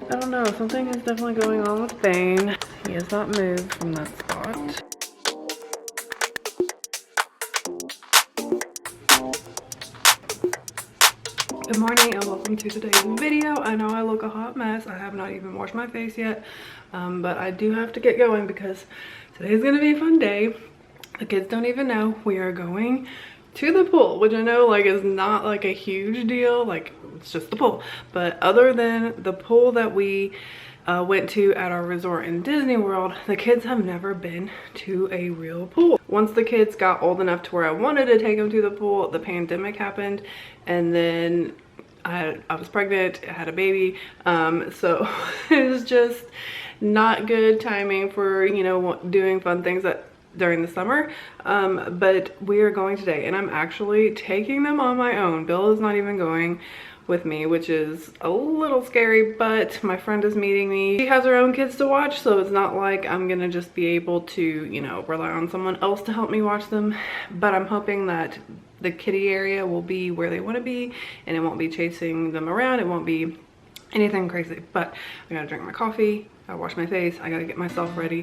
I don't know, something is definitely going on with Dane. He has not moved from that spot. Good morning and welcome to today's video. I know I look a hot mess. I have not even washed my face yet, but I do have to get going because today's gonna be a fun day. The kids don't even know we are going to the pool, which I know like is not like a huge deal, like it's just the pool. But other than the pool that we went to at our resort in Disney World, the kids have never been to a real pool. Once the kids got old enough to where I wanted to take them to the pool, the pandemic happened, and then I was pregnant, I had a baby, so it was just not good timing for, you know, doing fun things during the summer. But we are going today, and I'm actually taking them on my own. Bill is not even going with me, which is a little scary, but my friend is meeting me. She has her own kids to watch, so it's not like I'm gonna just be able to, you know, rely on someone else to help me watch them. But I'm hoping that the kiddie area will be where they want to be, and it won't be chasing them around. It won't be anything crazy. But I gotta drink my coffee, I gotta wash my face, I gotta get myself ready.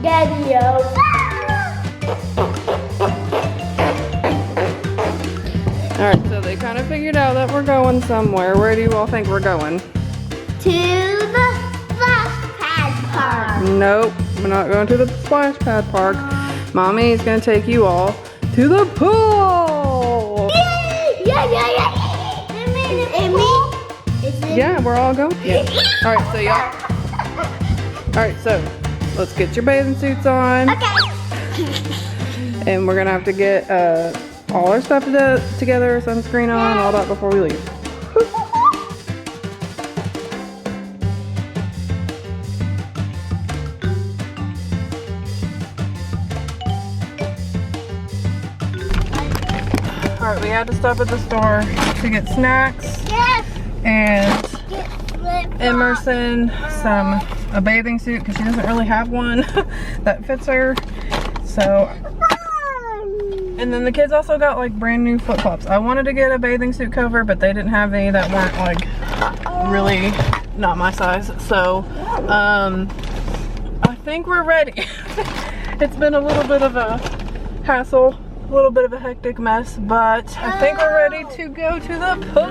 Daddy-o. Alright, so they kind of figured out that we're going somewhere. Where do you all think we're going? To the splash pad park. Nope, we're not going to the splash pad park. Mommy is going to take you all to the pool. Yay! Yeah. Is it Yeah, we're all going. Yeah. Alright, so y'all. Alright, so let's get your bathing suits on. Okay. And we're gonna have to get all our stuff together, sunscreen on, all that before we leave. Alright, we had to stop at the store to get snacks. Yes. And Emerson a bathing suit because she doesn't really have one that fits her. So, and then the kids also got like brand new flip-flops. I wanted to get a bathing suit cover, but they didn't have any that weren't like really not my size. So I think we're ready. It's been a little bit of a hassle, a little bit of a hectic mess, but I think we're ready to go to the pool.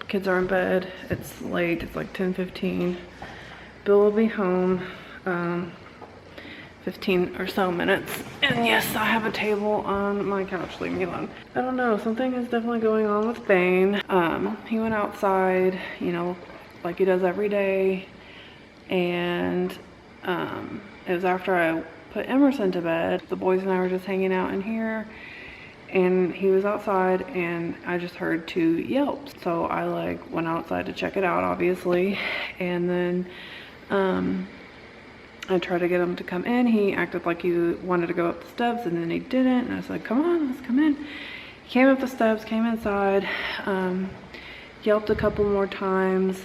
Kids are in bed. It's late. It's like 10:15. Bill will be home 15 or so minutes. And yes, I have a table on my couch. Leave me alone. I don't know. Something is definitely going on with Dane. He went outside, you know, like he does every day. And it was after I put Emerson to bed. The boys and I were just hanging out in here. And he was outside and I just heard 2 yelps. So I like went outside to check it out, obviously. And then I tried to get him to come in. He acted like he wanted to go up the steps and then he didn't. And I was like, come on, let's come in. He came up the steps, came inside, yelped a couple more times.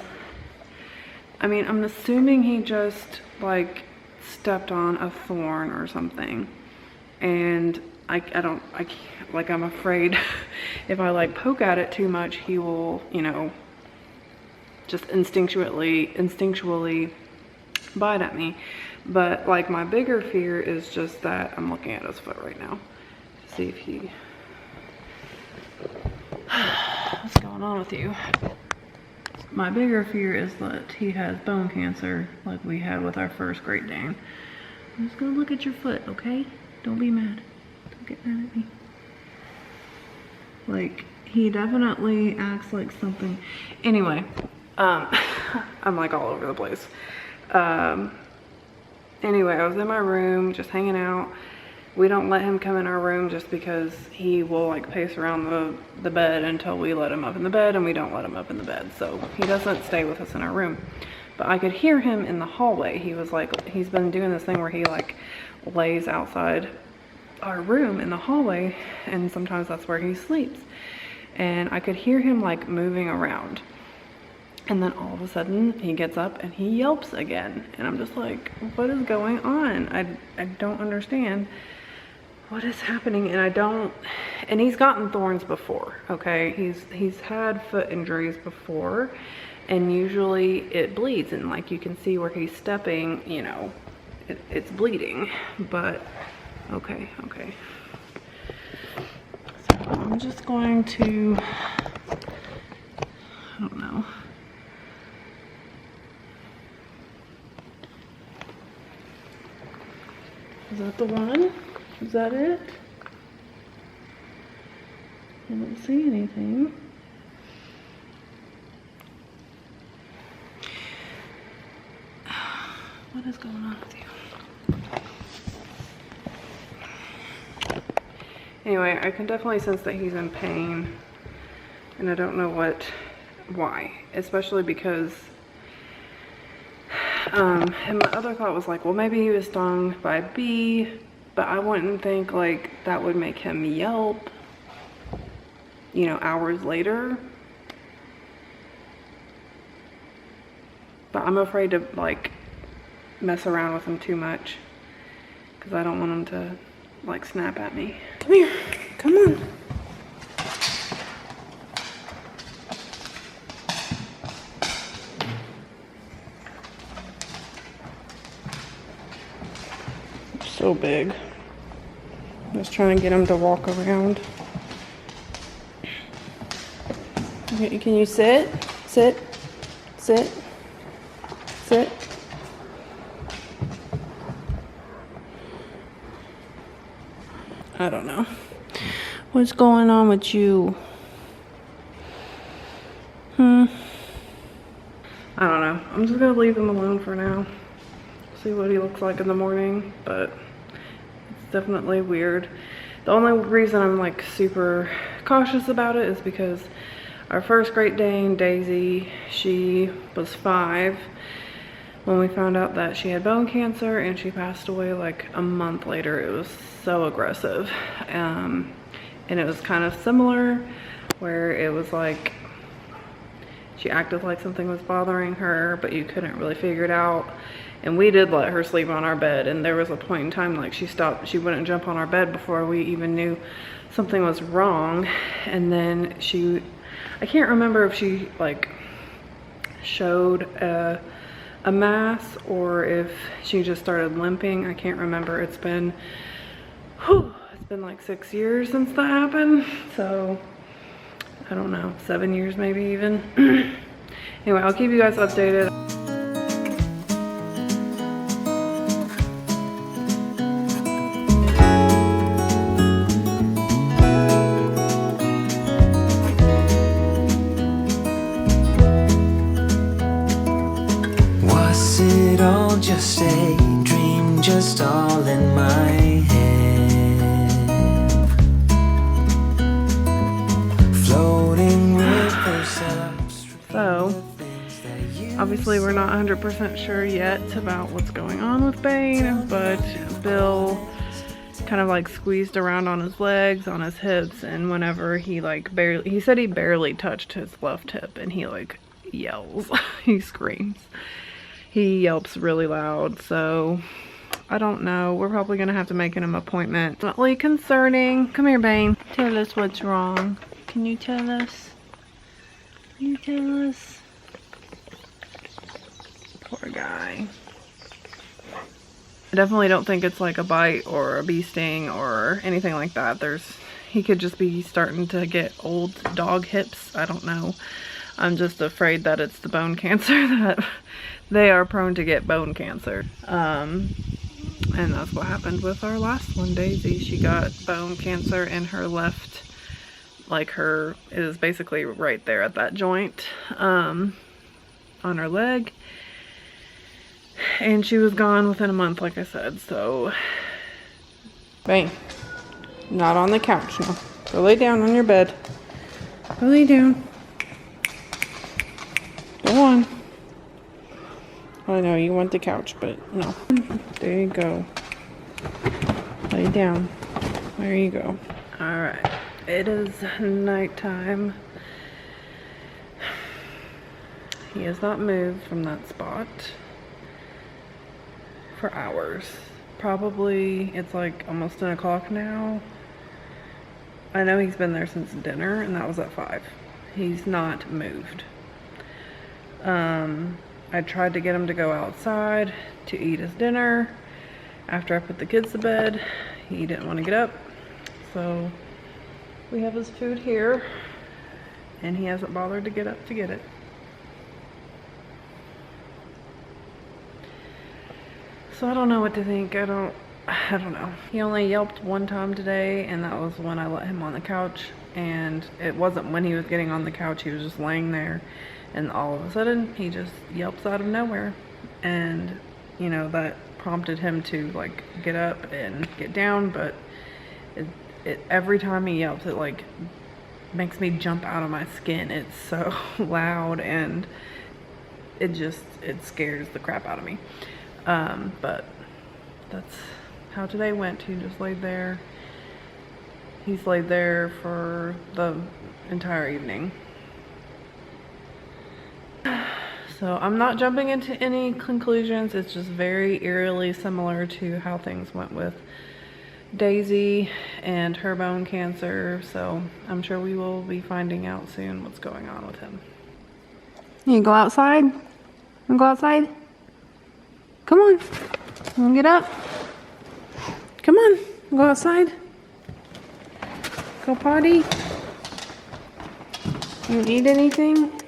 I mean, I'm assuming he just like stepped on a thorn or something. And I'm afraid if I like poke at it too much, he will, you know, just instinctually bite at me. But like my bigger fear is just that I'm looking at his foot right now to see if he, what's going on with you? My bigger fear is that he has bone cancer like we had with our first Great Dane. I'm just gonna look at your foot, okay? Don't be mad. Don't get mad at me. Like, he definitely acts like something. Anyway, I'm like all over the place. Anyway, I was in my room just hanging out. We don't let him come in our room just because he will like pace around the bed until we let him up in the bed, and we don't let him up in the bed. So he doesn't stay with us in our room. But I could hear him in the hallway. He was like, he's been doing this thing where he like lays outside our room in the hallway, and sometimes that's where he sleeps. And I could hear him like moving around. And then all of a sudden he gets up and he yelps again. And I'm just like, what is going on? I don't understand what is happening. And he's gotten thorns before, okay? He's had foot injuries before, and usually it bleeds, and like you can see where he's stepping, you know, it's bleeding. But okay. So I'm just going to, I don't know. Is that the one? Is that it? I don't see anything. What is going on with you? Anyway, I can definitely sense that he's in pain, and I don't know why, especially because and my other thought was like, well, maybe he was stung by a bee, but I wouldn't think like that would make him yelp, you know, hours later. But I'm afraid to like mess around with him too much because I don't want him to like snap at me. Come here, come on. So big. I'm just trying to get him to walk around. Okay, can you sit? Sit. Sit. Sit. I don't know. What's going on with you? I don't know. I'm just gonna leave him alone for now. See what he looks like in the morning, but it's definitely weird. The only reason I'm like super cautious about it is because our first Great Dane, Daisy, she was 5 when we found out that she had bone cancer, and she passed away like a month later. It was so aggressive. And it was kind of similar where it was like she acted like something was bothering her, but you couldn't really figure it out. And we did let her sleep on our bed, and there was a point in time like she wouldn't jump on our bed before we even knew something was wrong. And then I can't remember if she like showed a mass or if she just started limping. I can't remember. It's been like 6 years since that happened, so I don't know, 7 years maybe even. Anyway, I'll keep you guys updated. Just a dream, just all in my head, floating rivers upstream. So obviously we're not 100% sure yet about what's going on with Bane, but Bill kind of like squeezed around on his legs, on his hips, and whenever he like barely, he said he barely touched his left hip, and he like yells. He screams. He yelps really loud, so I don't know. We're probably gonna have to make an appointment. Definitely concerning. Come here, Bane. Tell us what's wrong. Can you tell us? Can you tell us? Poor guy. I definitely don't think it's like a bite or a bee sting or anything like that. He could just be starting to get old dog hips. I don't know. I'm just afraid that it's the bone cancer, that they are prone to get bone cancer. And that's what happened with our last one, Daisy. She got bone cancer in her left, like it is basically right there at that joint, on her leg. And she was gone within a month, like I said, so. Bane, not on the couch now. Go lay down on your bed. Go lay down. Go on. I know you want the couch, but no. There you go. Lay down. There you go. Alright. It is nighttime. He has not moved from that spot for hours. Probably, it's like almost 10 o'clock now. I know he's been there since dinner, and that was at 5. He's not moved. I tried to get him to go outside to eat his dinner. After I put the kids to bed, he didn't want to get up. So we have his food here, and he hasn't bothered to get up to get it. So I don't know what to think. I don't know. He only yelped one time today, and that was when I let him on the couch. And it wasn't when he was getting on the couch, he was just laying there. And all of a sudden, he just yelps out of nowhere. And, you know, that prompted him to, like, get up and get down. But every time he yelps, it, like, makes me jump out of my skin. It's so loud, and it scares the crap out of me. But that's how today went. He just laid there. He's laid there for the entire evening. So I'm not jumping into any conclusions. It's just very eerily similar to how things went with Daisy and her bone cancer. So I'm sure we will be finding out soon what's going on with him. You go outside? You go outside? Come on. You wanna get up? Come on. Go outside. Go potty. You eat anything?